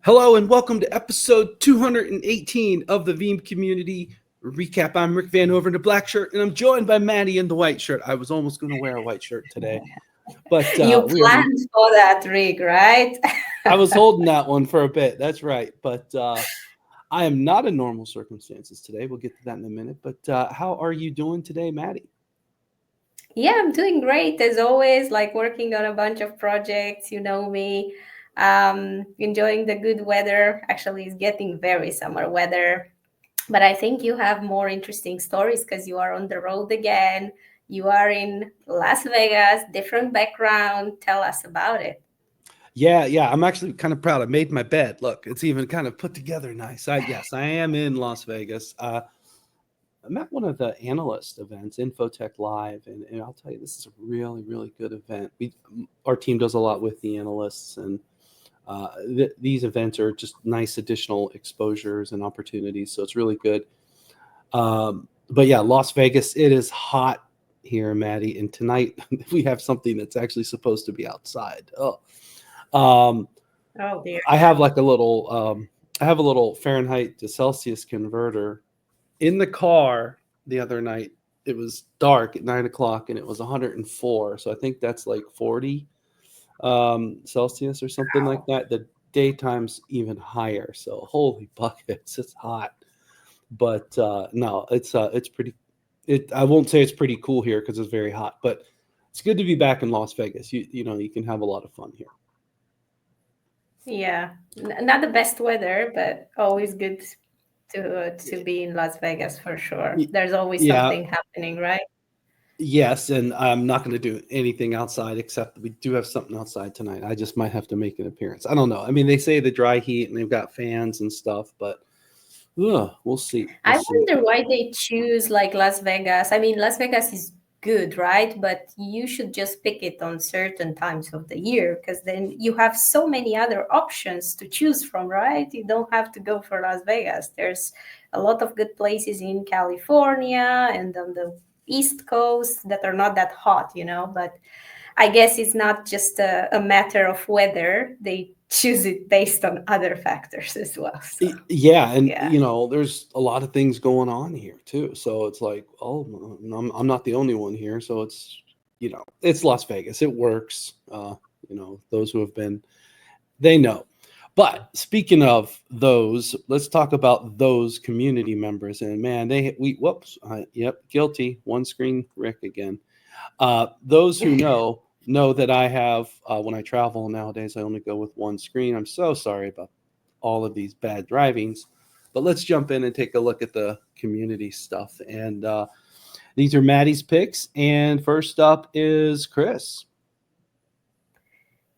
Hello and welcome to episode 218 of the Veeam Community Recap. I'm Rick Van Over in the black shirt, and I'm joined by Madi in the white shirt. I was almost going to wear a white shirt today, but You we are. planned for that, Rick, right? I was holding that one for a bit. That's right, but I am not in normal circumstances today. We'll get to that in a minute. But how are you doing today, Madi? Yeah, I'm doing great as always, like working on a bunch of projects, you know me. Enjoying the good weather. Actually, it's getting very summer weather. But I think you have more interesting stories because you are on the road again. You are in Las Vegas, different background. Tell us about it. Yeah. I'm actually kind of proud. I made my bed. Look, it's even kind of put together nice. Yes, I am in Las Vegas. I'm at one of the analyst events, Infotech Live, and I'll tell you, this is a really, really good event. Our team does a lot with the analysts, and these events are just nice additional exposures and opportunities. So it's really good. But yeah, Las Vegas, it is hot here, Maddie, and tonight we have something that's actually supposed to be outside. Um, Oh dear. I have like a little, I have a little Fahrenheit to Celsius converter in the car the other night. It was dark at 9 o'clock and it was 104. So I think that's like 40 Celsius or something like that. The daytime's even higher. So holy buckets, it's hot. But no, it's pretty. I won't say it's pretty cool here because it's very hot, but it's good to be back in Las Vegas. You can have a lot of fun here. Yeah, not the best weather, but always good to be in Las Vegas for sure. There's always Yeah, something happening, right? yes, and I'm not going to do anything outside except we do have something outside tonight. I just might have to make an appearance. I don't know. I mean, they say the dry heat and they've got fans and stuff, but we'll see. We'll I see. wonder why they choose like Las Vegas. I mean, Las Vegas is good, right? But you should just pick it on certain times of the year because then you have so many other options to choose from, right? You don't have to go for Las Vegas. There's a lot of good places in California and on the East Coast that are not that hot, but I guess it's not just a matter of weather. They choose it based on other factors as well. So, Yeah, and yeah. there's a lot of things going on here too. So it's like, oh, I'm not the only one here. So it's Las Vegas. It works. Those who have been, they know. But speaking of those, let's talk about those community members. And man, yep, guilty. One screen Rick again. Those who know that I have when I travel nowadays, I only go with one screen. I'm so sorry about all of these bad drivings, but let's jump in and take a look at the community stuff. And these are Maddie's picks. And first up is Chris.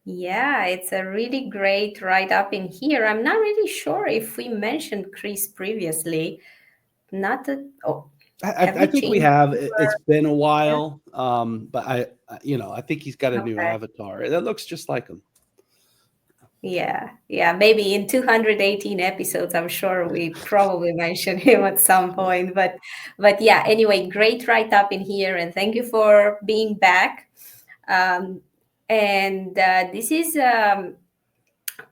Yeah, it's a really great write up in here. I'm not really sure if we mentioned Chris previously. Not that, oh, have I we think we changed? have. It's been a Yeah. while, but I think he's got a new Okay. avatar that looks just like him. Yeah. Maybe in 218 episodes, I'm sure we probably mentioned him at some point. But yeah, anyway, great write up in here. And thank you for being back. Um, and this is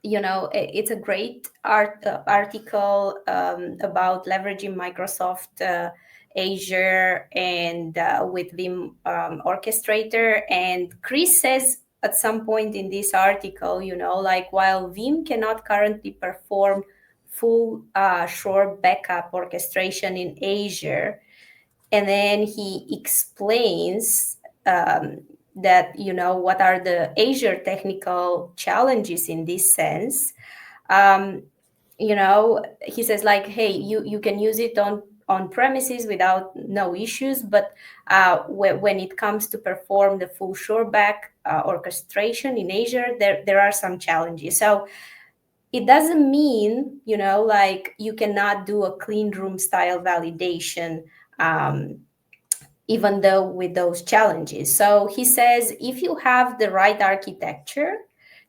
it's a great article about leveraging Microsoft Azure and with Veeam Orchestrator. And Chris says at some point in this article, like while Veeam cannot currently perform full shore backup orchestration in Azure, and then he explains that what are the Azure technical challenges in this sense. um, he says like, hey, you can use it on premises without no issues, but when it comes to perform the full shoreback orchestration in Azure, there are some challenges. So it doesn't mean like you cannot do a clean room style validation, um, even though with those challenges. So he says if you have the right architecture,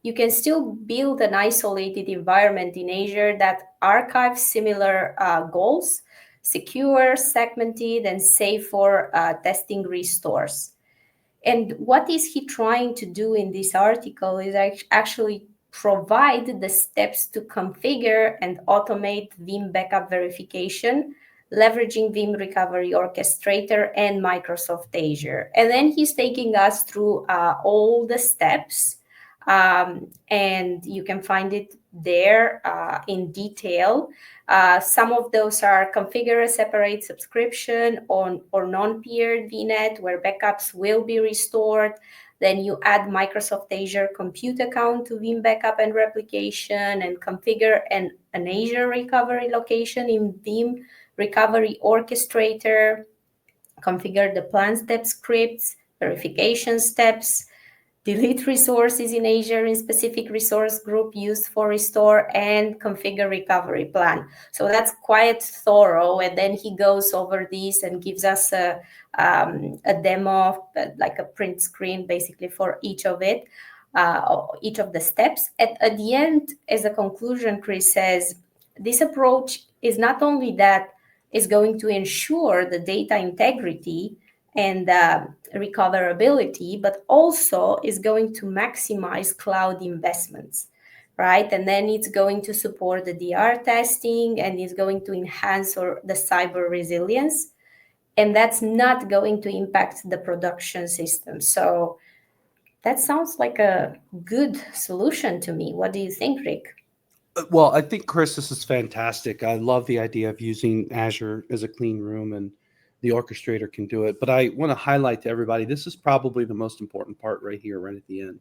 you can still build an isolated environment in Azure that archives similar goals, secure, segmented, and safe for testing restores. And what is he trying to do in this article is actually provide the steps to configure and automate Veeam backup verification, leveraging Veeam Recovery Orchestrator and Microsoft Azure. And then he's taking us through all the steps, and you can find it there in detail. Some of those are configure a separate subscription on or non-peered VNet where backups will be restored. Then you add Microsoft Azure compute account to Veeam backup and replication, and configure an Azure recovery location in Veeam Recovery Orchestrator. Configure the plan step scripts, verification steps, delete resources in Azure in specific resource group used for restore, and configure recovery plan. So that's quite thorough. And then he goes over this and gives us a demo, like a print screen, basically for each of it, each of the steps. At the end, as a conclusion, Chris says, this approach is not only that is going to ensure the data integrity and recoverability, but also is going to maximize cloud investments, right? And then it's going to support the DR testing, and it's going to enhance the cyber resilience. And that's not going to impact the production system. So that sounds like a good solution to me. What do you think, Rick? Well, I think, Chris, this is fantastic. I love the idea of using Azure as a clean room, and the orchestrator can do it. But I want to highlight to everybody, this is probably the most important part right here, right at the end.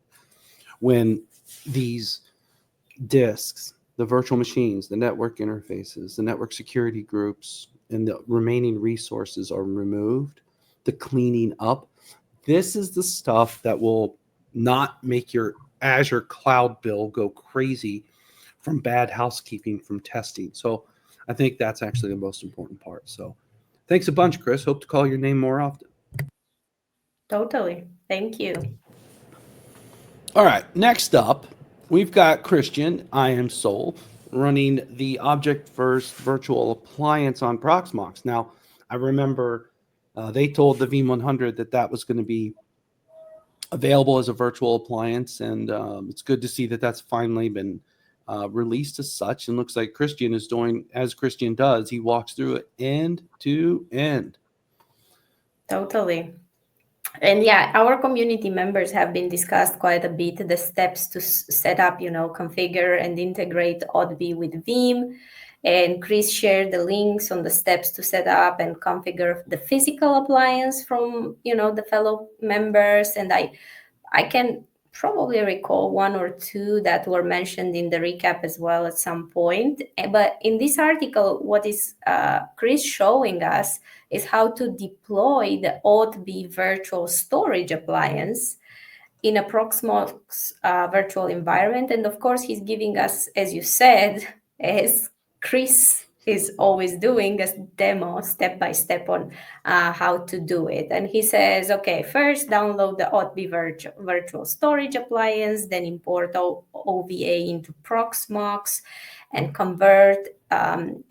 When these disks, the virtual machines, the network interfaces, the network security groups, and the remaining resources are removed, the cleaning up, this is the stuff that will not make your Azure cloud bill go crazy from bad housekeeping from testing. So I think that's actually the most important part. So thanks a bunch, Chris. Hope to call your name more often. Totally. Thank you. All right. Next up, we've got Christian, I am Soul, running the Object First Virtual Appliance on Proxmox. Now, I remember they told the Veeam 100 that was going to be available as a virtual appliance, and it's good to see that that's finally been released as such. And looks like Christian is doing as Christian does. He walks through it end to end. Totally. And yeah, our community members have been discussed quite a bit, the steps to set up, configure and integrate OOTBI with Veeam. And Chris shared the links on the steps to set up and configure the physical appliance from, the fellow members. And I can probably recall one or two that were mentioned in the recap as well at some point. But in this article, what is Chris showing us is how to deploy the OOTBI Virtual Storage Appliance in a Proxmox virtual environment. And of course, he's giving us, as you said, as Chris is always doing, a demo step by step on how to do it. And he says, okay, first download the OOTBI Virtual Storage Appliance, then import OVA into Proxmox and convert and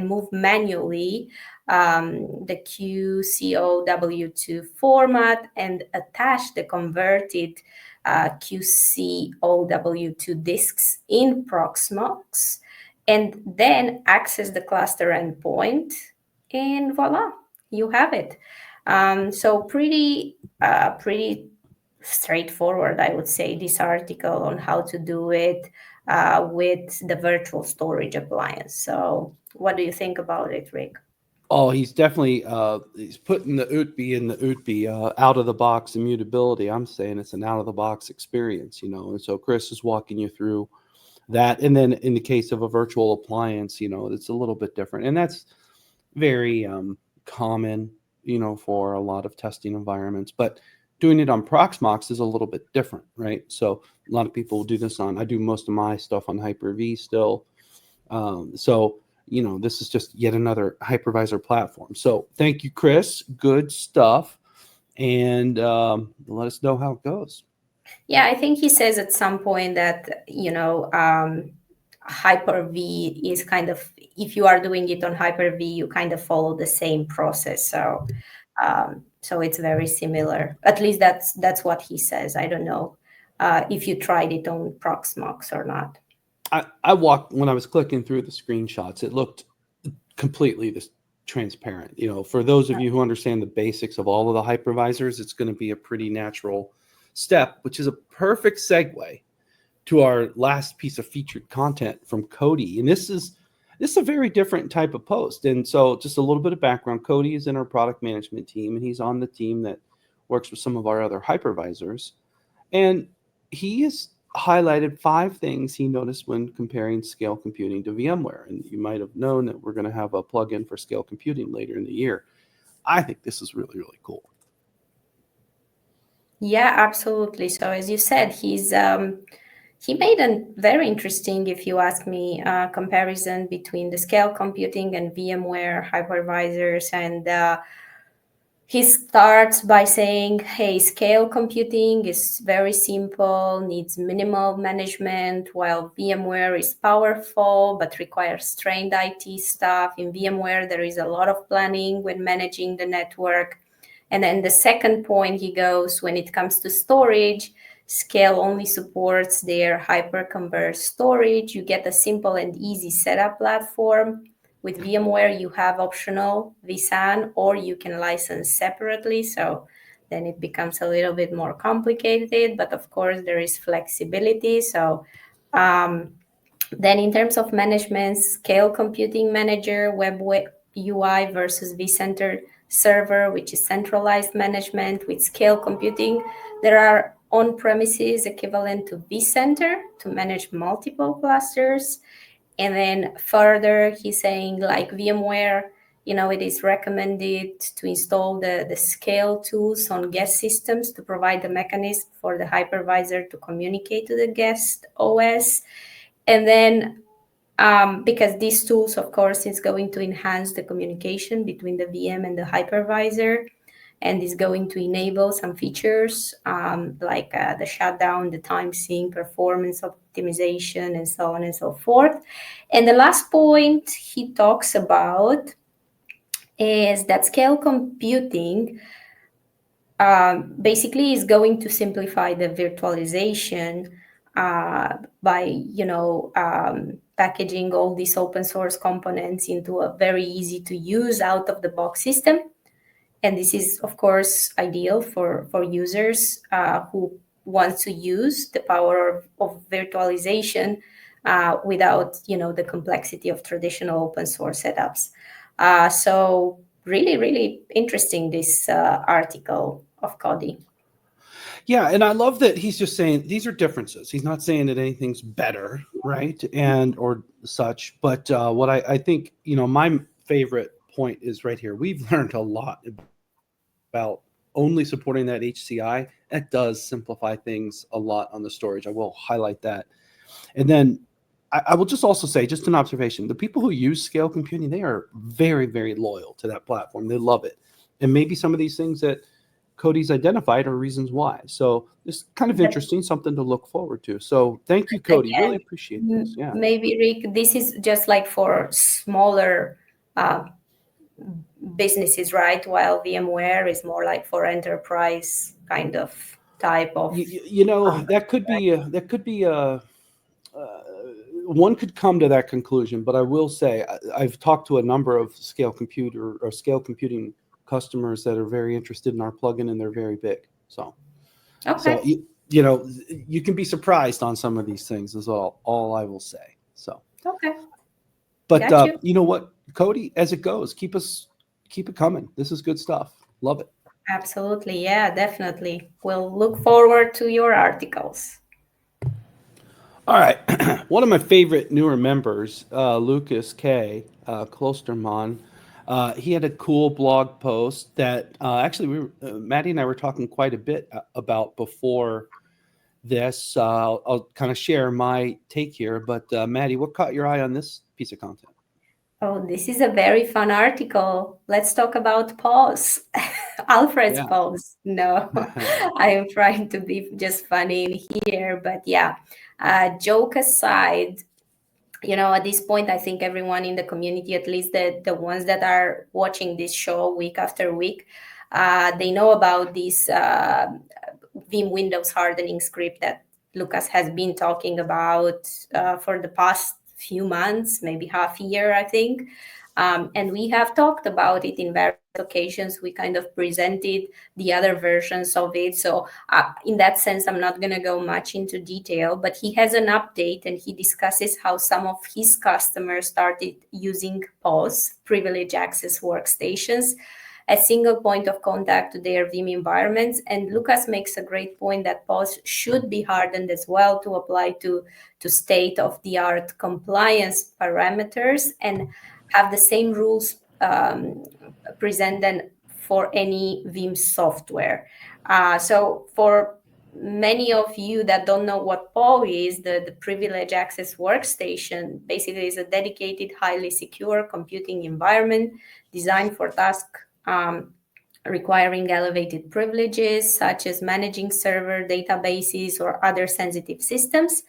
move manually the QCOW2 format and attach the converted QCOW2 disks in Proxmox, and then access the cluster endpoint, and voila, you have it. So pretty straightforward, I would say, this article on how to do it with the virtual storage appliance. So what do you think about it, Rick? Oh, he's definitely he's putting the OOTBI in the OOTBI out of the box immutability. I'm saying it's an out of the box experience, And so Chris is walking you through that. And then in the case of a virtual appliance, it's a little bit different, and that's very common, for a lot of testing environments. But doing it on Proxmox is a little bit different, right? So a lot of people will do this I do most of my stuff on Hyper-V still. This is just yet another hypervisor platform. So thank you, Chris. Good stuff. And let us know how it goes. Yeah, I think he says at some point that, Hyper-V is kind of, if you are doing it on Hyper-V, you kind of follow the same process. So it's very similar. At least that's what he says. I don't know if you tried it on Proxmox or not. I walked when I was clicking through the screenshots, it looked completely transparent. For those of you who understand the basics of all of the hypervisors, it's going to be a pretty natural step, which is a perfect segue to our last piece of featured content from Cody. And this is a very different type of post. And so just a little bit of background. Cody is in our product management team, and he's on the team that works with some of our other hypervisors. And he has highlighted 5 things he noticed when comparing scale computing to VMware. And you might have known that we're going to have a plugin for scale computing later in the year. I think this is really, really cool. Yeah, absolutely. So as you said, he made a very interesting, if you ask me, comparison between the scale computing and VMware hypervisors. And he starts by saying, hey, scale computing is very simple, needs minimal management, while VMware is powerful but requires trained IT staff. In VMware, there is a lot of planning when managing the network. And then the second point he goes, when it comes to storage, Scale only supports their hyperconverged storage. You get a simple and easy setup platform. With VMware, you have optional vSAN, or you can license separately. So then it becomes a little bit more complicated, but of course there is flexibility. So then in terms of management, Scale Computing Manager, Web UI versus vCenter Server, which is centralized management. With Scale Computing, there are on-premises equivalent to vCenter to manage multiple clusters. And then further, he's saying, like VMware, it is recommended to install the scale tools on guest systems to provide the mechanism for the hypervisor to communicate to the guest OS. And then because these tools, of course, is going to enhance the communication between the VM and the hypervisor, and is going to enable some features like the shutdown, the time sync, performance optimization, and so on and so forth. And the last point he talks about is that scale computing basically is going to simplify the virtualization by packaging all these open source components into a very easy to use out of the box system. And this is, of course, ideal for users who want to use the power of virtualization without, the complexity of traditional open source setups. So really, really interesting, this article of Cody. Yeah, and I love that he's just saying these are differences. He's not saying that anything's better, right, and or such. But what I think, my favorite point is right here. We've learned a lot about only supporting that HCI. That does simplify things a lot on the storage. I will highlight that. And then I will just also say, just an observation, the people who use scale computing, they are very, very loyal to that platform. They love it. And maybe some of these things that Cody's identified are reasons why. So it's kind of interesting, something to look forward to. So thank you, Cody. Again, really appreciate this. Yeah. Maybe, Rick, this is just like for smaller businesses, right? While VMware is more like for enterprise kind of type of. That could be one could come to that conclusion, but I will say I've talked to a number of scale computing customers that are very interested in our plugin, and they're very big. So, okay. So you can be surprised on some of these things. Is all I will say. So okay. But you know what, Cody, as it goes, keep it coming. This is good stuff. Love it. Absolutely. Yeah, definitely. We'll look forward to your articles. All right. One of my favorite newer members, Lucas K. Klosterman, he had a cool blog post that actually Madi and I were talking quite a bit about before this. I'll kind of share my take here. But Madi, what caught your eye on this piece of content? Oh, this is a very fun article. Let's talk about PAWs. Alfred's PAWs. No, I am trying to be just funny in here. But yeah, joke aside, at this point, I think everyone in the community, at least the ones that are watching this show week after week, they know about this Veeam Windows Hardening Script that Lucas has been talking about for the past few months, maybe half a year, I think. And we have talked about it in various occasions. We kind of presented the other versions of it. So in that sense, I'm not going to go much into detail, but he has an update and he discusses how some of his customers started using PAWs, privileged access workstations, a single point of contact to their Veeam environments. And Lucas makes a great point that PAWs should be hardened as well to apply to state-of-the-art compliance parameters and have the same rules presented for any Veeam software. So for many of you that don't know what PAW is, the Privileged Access Workstation basically is a dedicated, highly secure computing environment designed for tasks requiring elevated privileges, such as managing server databases or other sensitive systems.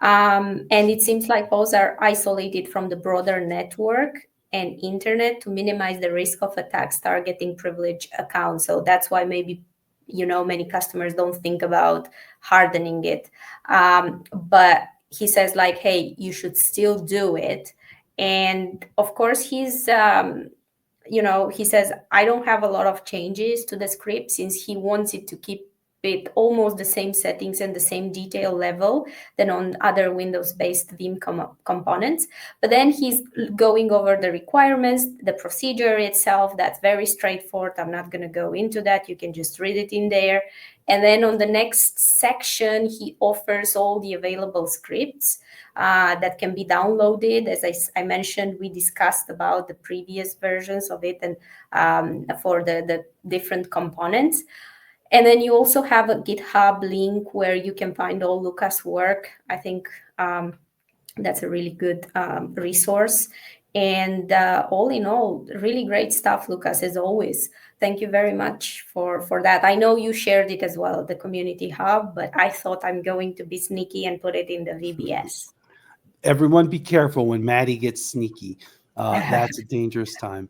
And it seems like PAWs are isolated from the broader network and internet to minimize the risk of attacks targeting privileged accounts. So that's why maybe, many customers don't think about hardening it. But he says like, hey, you should still do it. And of course, he says, I don't have a lot of changes to the script since he wants it to keep it almost the same settings and the same detail level than on other Windows-based Veeam components. But then he's going over the requirements, the procedure itself. That's very straightforward. I'm not going to go into that. You can just read it in there. And then on the next section, he offers all the available scripts that can be downloaded. As I mentioned, we discussed about the previous versions of it and for the different components. And then you also have a GitHub link where you can find all Lucas' work. I think that's a really good resource. And all in all, really great stuff, Lucas, as always. Thank you very much for that. I know you shared it as well, the community hub, but I thought I'm going to be sneaky and put it in the VBS. Everyone be careful when Madi gets sneaky. That's a dangerous time.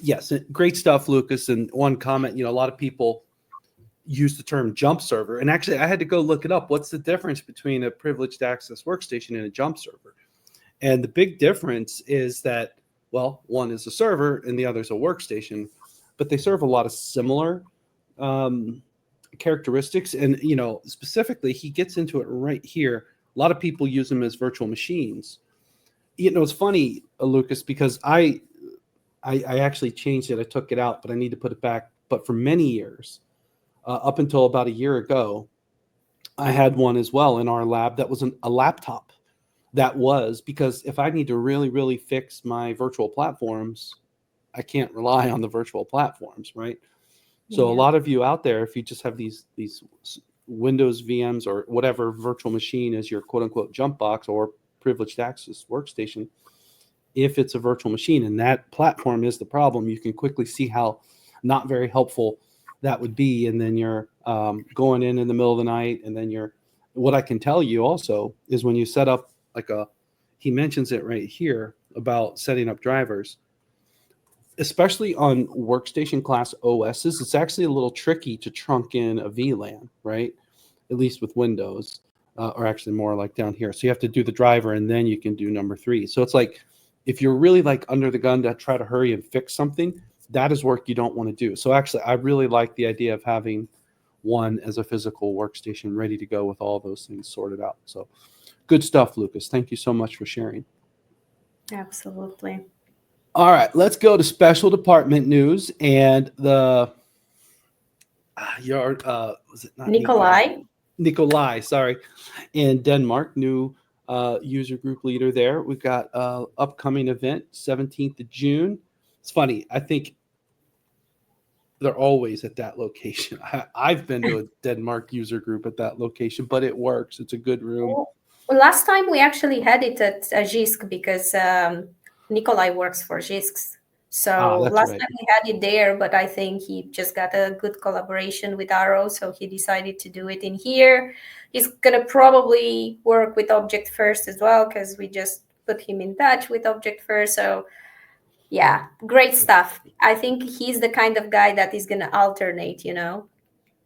Yes, great stuff, Lucas. And one comment, a lot of people use the term jump server. And actually, I had to go look it up. What's the difference between a privileged access workstation and a jump server? And the big difference is that, well, one is a server and the other is a workstation, but they serve a lot of similar characteristics. And, specifically, he gets into it right here. A lot of people use them as virtual machines. It's funny, Lucas, because I actually changed it. I took it out, but I need to put it back. But for many years, up until about a year ago, I had one as well in our lab that was a laptop. That was because if I need to really, really fix my virtual platforms, I can't rely on the virtual platforms, right? So a lot of you out there, if you just have these Windows VMs or whatever virtual machine as your quote unquote jump box or privileged access workstation, if it's a virtual machine and that platform is the problem, you can quickly see how not very helpful that would be. And then you're going in the middle of the night, and then what I can tell you also is when you set up he mentions it right here about setting up drivers, especially on workstation class OSs, it's actually a little tricky to trunk in a VLAN, right? At least with Windows, or actually more like down here. So you have to do the driver and then you can do number 3. So it's like, if you're really under the gun to try to hurry and fix something, that is work you don't want to do. So actually, I really like the idea of having one as a physical workstation ready to go with all those things sorted out. So good stuff, Lucas. Thank you so much for sharing. Absolutely. All right, let's go to special department news and the was it not Nikolai, sorry, in Denmark, new user group leader there. We've got upcoming event 17th of June. It's funny, I think they're always at that location. I've been to a Denmark user group at that location, but it works. It's a good room. Well, last time we actually had it at Jisk because Nikolai works for Jisk. So last time we had it there, but I think he just got a good collaboration with Arrow, so he decided to do it in here. He's going to probably work with Object First as well because we just put him in touch with Object First. So yeah, great stuff. I think he's the kind of guy that is going to alternate,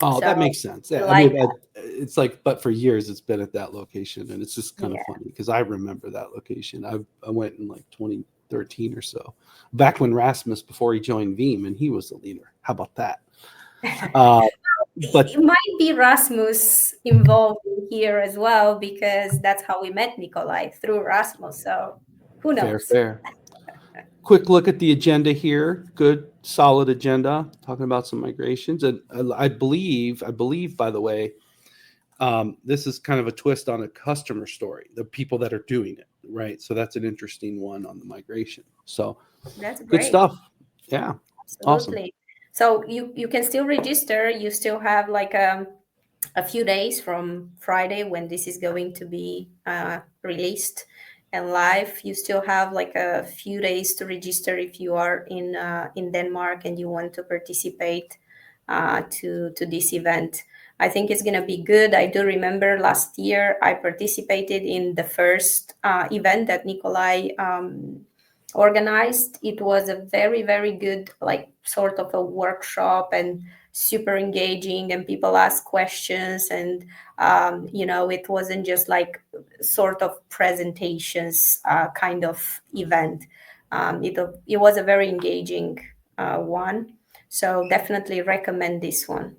Oh, So that makes sense. we Yeah, I like mean, it's like, but for years it's been at that location, and it's just that. kind of Yeah. funny because I remember that location. I went in like 2013 or so, back when Rasmus, before he joined Veeam, and he was the leader. How about that? Uh, but It might be Rasmus involved in here as well, because that's how we met Nikolai, through Rasmus. So who fair, knows? fair. Quick look at the agenda here. Good, solid agenda. Talking about some migrations, and I believe, by the way, this is kind of a twist on a customer story. The people that are doing it, right? So that's an interesting one on the migration. So That's good great. stuff. Yeah, awesome. Absolutely. So you can still register. You still have like a few days from Friday, when this is going to be released and live. You still have like a few days to register if you are in Denmark and you want to participate to this event. I think it's going to be good. I do remember last year I participated in the first event that Nikolai organized. It was a very, very good, like, sort of a workshop, and super engaging, and people asked questions, and it wasn't just like sort of presentations kind of event. It was a very engaging one, so definitely recommend this one.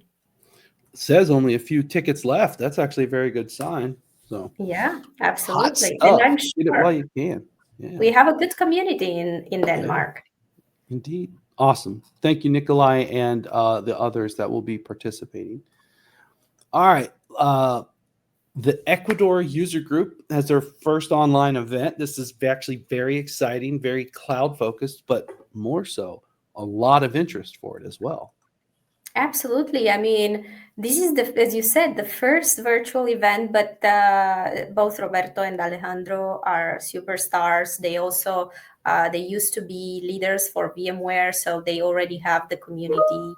It says only a few tickets left. That's actually a very good sign. So Yeah, hot absolutely. And I'm stuff. Get it while sure you can. Yeah, we have a good community in yeah, Denmark. indeed. Awesome. Thank you, Nikolai, and the others that will be participating. All right. The Ecuador user group has their first online event. This is actually very exciting, very cloud focused, but more so, a lot of interest for it as well. Absolutely. I mean, this is as you said, the first virtual event, but both Roberto and Alejandro are superstars. They also they used to be leaders for VMware, so they already have the community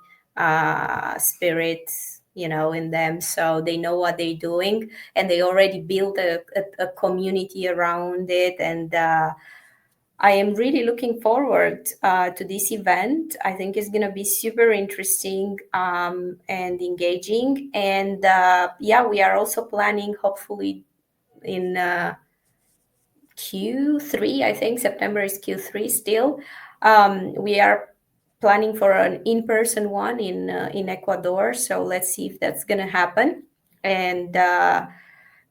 spirit, in them. So they know what they're doing, and they already built a community around it, and I am really looking forward to this event. I think it's going to be super interesting and engaging. And yeah, we are also planning, hopefully, in Q3. I think September is Q3 still. We are planning for an in-person one in Ecuador. So let's see if that's going to happen. And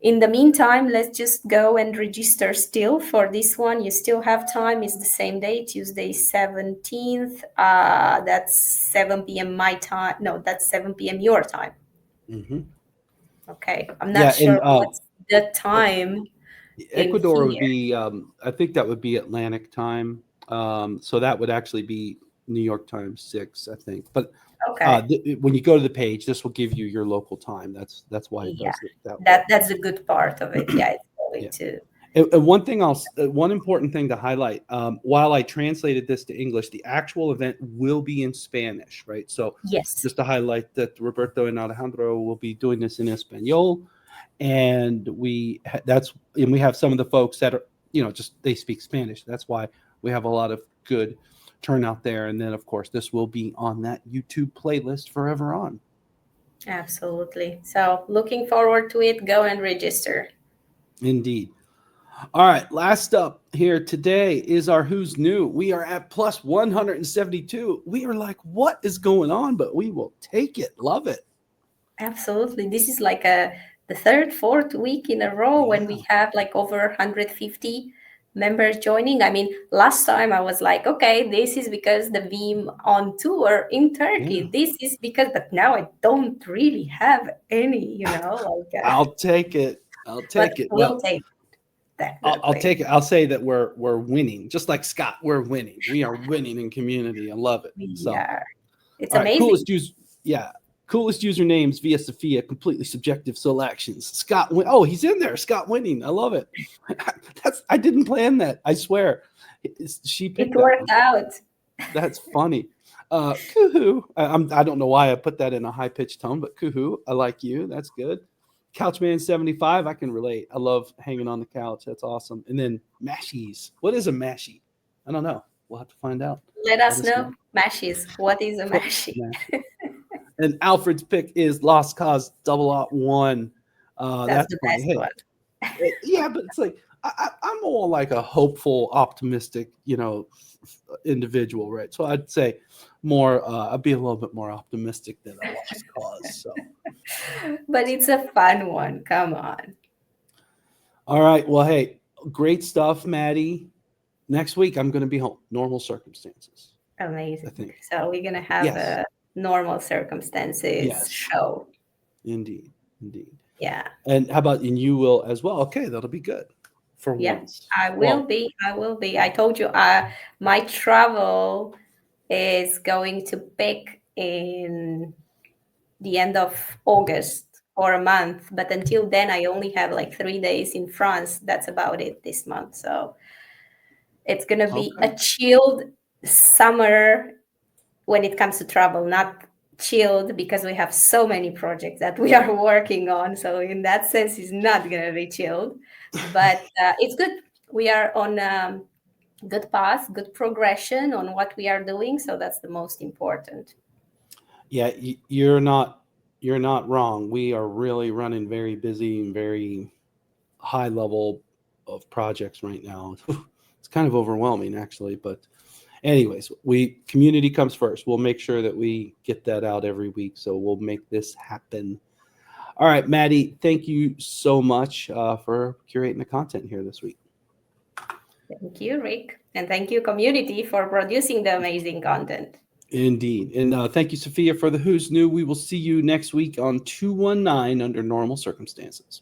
in the meantime, let's just go and register still for this one. You still have time. It's the same day, Tuesday 17th. That's 7 p.m. my time. No, that's 7 p.m. your time. Mm-hmm. Okay. I'm not Yeah, and sure what's the time in Ecuador would here. be, I think that would be Atlantic time. So that would actually be New York time 6, I think. But Okay. when you go to the page, this will give you your local time. That's why it Yeah. does it that way. That's a good part of it. Yeah, it's Yeah. going to. And one important thing to highlight, while I translated this to English, the actual event will be in Spanish, right? So Yes. just to highlight that Roberto and Alejandro will be doing this in Espanol, and we have some of the folks that are, just they speak Spanish. That's why we have a lot of good turnout there. And then, of course, this will be on that YouTube playlist forever on. Absolutely. So looking forward to it. Go and register. Indeed. All right, last up here today is our Who's New. We are at plus 172. We are like, what is going on? But we will take it. Love it. Absolutely. This is like the third, fourth week in a row when we have like over 150 members joining. I mean, last time I was like, okay, this is because the Veeam on tour in Turkey. Yeah. This is because, but now I don't really have any, I'll take it. I'll but take it. we'll Well, take I'll definitely. take it. I'll say that we're winning, just like Scott. We're winning. We are winning in community. I love it. So, Yeah, it's all right, amazing. coolest usernames via Sophia. Completely subjective selections. Scott. Oh, he's in there. Scott winning. I love it. I didn't plan that. I swear. She picked It that worked one. out. That's funny. Kuhu. I don't know why I put that in a high pitched tone, but Kuhu. I like you. That's good. Couchman75, I can relate. I love hanging on the couch. That's awesome. And then mashies. What is a mashie? I don't know. We'll have to find out. Let us know. Mashes. What is a Put mashie? mashie. And Alfred's pick is Lost Cause 001. That's the funny. best Hey, one. yeah, but it's like I'm more like a hopeful, optimistic, individual, right? So I'd say more. I'd be a little bit more optimistic than a Lost Cause. So, But it's a fun one. Come on. all right. Well, hey, great stuff, Maddie. Next week I'm going to be home. Normal circumstances, I Amazing. think. So we're gonna have Yes. a normal circumstances Yes. show. Indeed. Indeed. Yeah. And how about, and you will as well? Okay, that'll be good for Yeah. once. I will Well, be. I will be. I told you my travel is going to pick in the end of August for a month. But until then, I only have like 3 days in France. That's about it this month. So it's going to be okay. a chilled summer when it comes to travel, not chilled because we have so many projects that we are working on. So in that sense, it's not going to be chilled. But it's good. We are on good path, good progression on what we are doing. So that's the most important. Yeah, you're not wrong. We are really running very busy and very high level of projects right now. It's kind of overwhelming actually, but anyways, community comes first. We'll make sure that we get that out every week. So we'll make this happen. All right, Maddie, thank you so much for curating the content here this week. Thank you, Rick. And thank you, community, for producing the amazing content. Indeed. And thank you, Sophia, for the Who's New. We will see you next week on 219 under normal circumstances.